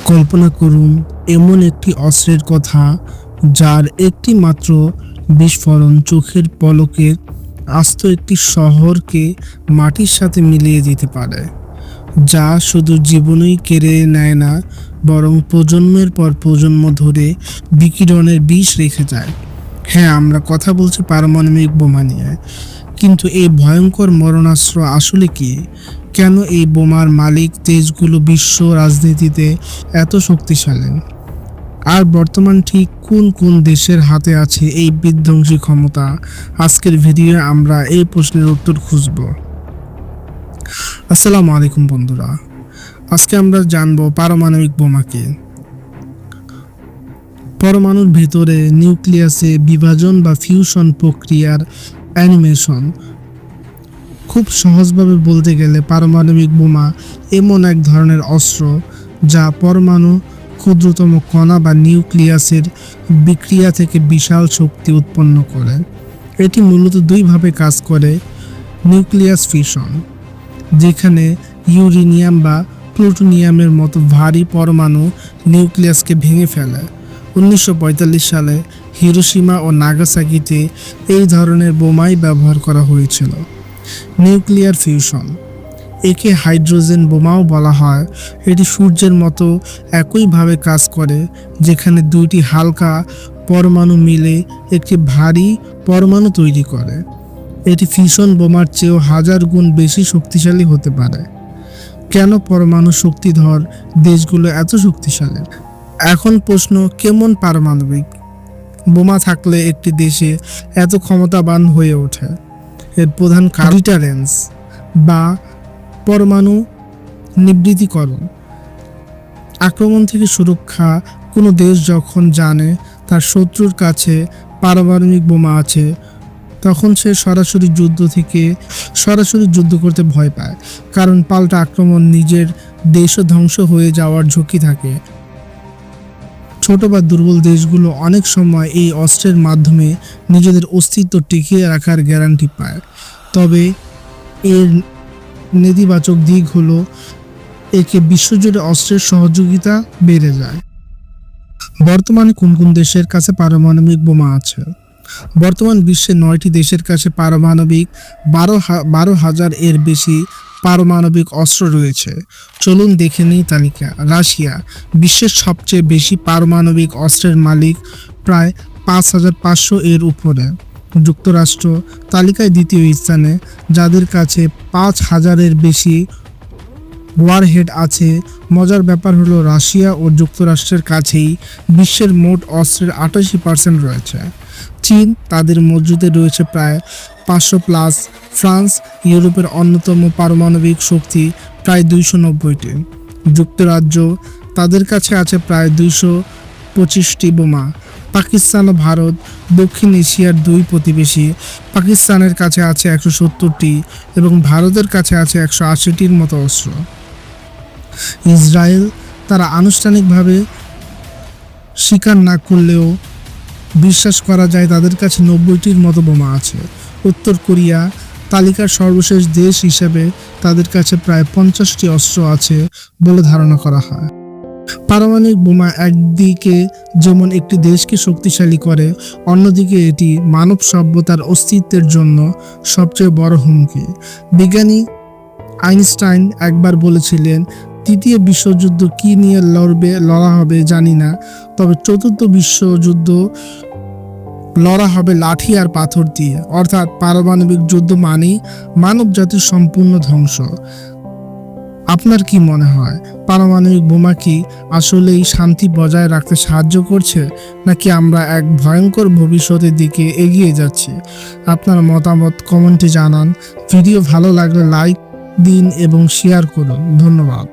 কল্পনা করুন এমন একটি অস্ত্রের কথা যার একটি মাত্র বিস্ফোরণ চোখের পলকে আস্ত একটি শহরকে মাটির সাথে মিলিয়ে দিতে পারে, যা শুধু জীবনই কেড়ে নেয় না, বরং প্রজন্মের পর প্রজন্ম ধরে বিকিরণের বিষ রেখে যায়। হ্যাঁ, আমরা কথা বলছি পারমাণবিক বোমা নিয়ে। কিন্তু এই ভয়ঙ্কর মরণাস্ত্র আসলে কি? কেন এই বোমার মালিক দেশগুলো বিশ্ব রাজনীতিতে এত শক্তিশালী? আর বর্তমান ঠিক কোন কোন দেশের হাতে আছে এই বিধ্বংসী ক্ষমতা? আজকের ভিডিওয়ে আমরা এই প্রশ্নের উত্তর খুঁজব। আসসালামু আলাইকুম বন্ধুরা, আজকে আমরা জানব পারমাণবিক বোমা কি। পরমাণুর ভিতরে নিউক্লিয়াসে বিভাজন বা ফিউশন প্রক্রিয়ার অ্যানিমেশন। খুব সহজভাবে বলতে গেলে পারমাণবিক বোমা এমন এক ধরনের অস্ত্র যা পরমাণু, ক্ষুদ্রতম কণা বা নিউক্লিয়াসের বিক্রিয়া থেকে বিশাল শক্তি উৎপন্ন করে। এটি মূলত দুইভাবে কাজ করে। নিউক্লিয়াস ফিশন, যেখানে ইউরেনিয়াম বা প্লুটোনিয়ামের মতো ভারী পরমাণু নিউক্লিয়াসকে ভেঙে ফেলে। 1945 সালে হিরোশিমা ও নাগাসাকিতে এই ধরনের বোমাই ব্যবহার করা হয়েছিল। নিউক্লিয়ার ফিউশন, একে হাইড্রোজেন বোমাও বলা হয়। এটি সূর্যের মতো একইভাবে কাজ করে, যেখানে দুইটি হালকা পরমাণু মিলে একটি ভারী পরমাণু তৈরি করে। এটি ফিউশন বোমার চেয়েও হাজার গুণ বেশি শক্তিশালী হতে পারে। কেন পরমাণু শক্তিধর দেশগুলো এত শক্তিশালী? এখন প্রশ্ন, কেমন পারমাণবিক বোমা থাকলে একটি দেশে এত ক্ষমতাবান হয়ে ওঠে? এর প্রধান কারণ ডিটারেন্স বা পরমাণু নিবৃত্তিকরণ। আক্রমণ থেকে সুরক্ষা। কোনো দেশ যখন জানে তার শত্রুর কাছে পারমাণবিক বোমা আছে, তখন সে সরাসরি যুদ্ধ করতে ভয় পায়, কারণ পাল্টা আক্রমণ নিজের দেশও ধ্বংস হয়ে যাওয়ার ঝুঁকি থাকে। ছোট বা দুর্বল দেশগুলো অনেক সময় এই অস্ত্রের মাধ্যমে নিজেদের অস্তিত্ব টিকিয়ে রাখার গ্যারান্টি পায়। তবে এর নেতিবাচক দিক হলো একে বিশ্বজুড়ে অস্ত্রের সহযোগিতা বেড়ে যায়। বর্তমানে কোন কোন দেশের কাছে পারমাণবিক বোমা আছে? বর্তমান বিশ্বে 9টি দেশের কাছে পারমাণবিক 12,000 এর বেশি পারমাণবিক অস্ত্র রয়েছে। চলুন দেখে নিই তালিকা। রাশিয়া বিশ্বের সবচেয়ে বেশি পারমাণবিক অস্ত্রের মালিক, প্রায় 5,500 এর উপরে। যুক্তরাষ্ট্র তালিকায় দ্বিতীয় স্থানে, যাদের কাছে 5,000-এর বেশি ওয়ারহেড আছে। মজার ব্যাপার হলো রাশিয়া ও যুক্তরাষ্ট্রের কাছেই বিশ্বের মোট অস্ত্রের 88% রয়েছে। চীন, তাদের মজুদে রয়েছে প্রায় 500+। ফ্রান্স, ইউরোপের অন্যতম পারমাণবিক শক্তি, প্রায় 290টি। যুক্তরাজ্য, তাদের কাছে আছে প্রায় 225টি বোমা। পাকিস্তান ও ভারত, দক্ষিণ এশিয়ার দুই প্রতিবেশী। পাকিস্তানের কাছে আছে 170টি এবং ভারতের কাছে আছে 180টির মতো অস্ত্র। ইসরায়েল, তারা আনুষ্ঠানিকভাবে স্বীকার না করলেও বিশ্বাস করা যায় তাদের কাছে 90টির মতো বোমা আছে। উত্তর কোরিয়া তালিকার সর্বশেষ দেশ হিসেবে, তাদের কাছে প্রায় 50টি অস্ত্র আছে বলে ধারণা করা হয়। পারমাণবিক বোমা একদিকে যেমন একটি দেশকে শক্তিশালী করে, অন্যদিকে এটি মানব সভ্যতার অস্তিত্বের জন্য সবচেয়ে বড় হুমকি। বিজ্ঞানী আইনস্টাইন একবার বলেছিলেন, তৃতীয় বিশ্বযুদ্ধ কি নিয়ে লড়া হবে জানি না, তবে চতুর্থ বিশ্বযুদ্ধ লড়া হবে লাঠি আর পাথর দিয়ে। অর্থাৎ পারমাণবিক যুদ্ধ মানেই মানব জাতির সম্পূর্ণ ধ্বংস। আপনার কি মনে হয়, পারমাণবিক বোমা কি আসলেই শান্তি বজায় রাখতে সাহায্য করছে, নাকি আমরা এক ভয়ঙ্কর ভবিষ্যতের দিকে এগিয়ে যাচ্ছি? আপনার মতামত কমেন্টে জানান। ভিডিও ভালো লাগলে লাইক দিন এবং শেয়ার করুন। ধন্যবাদ।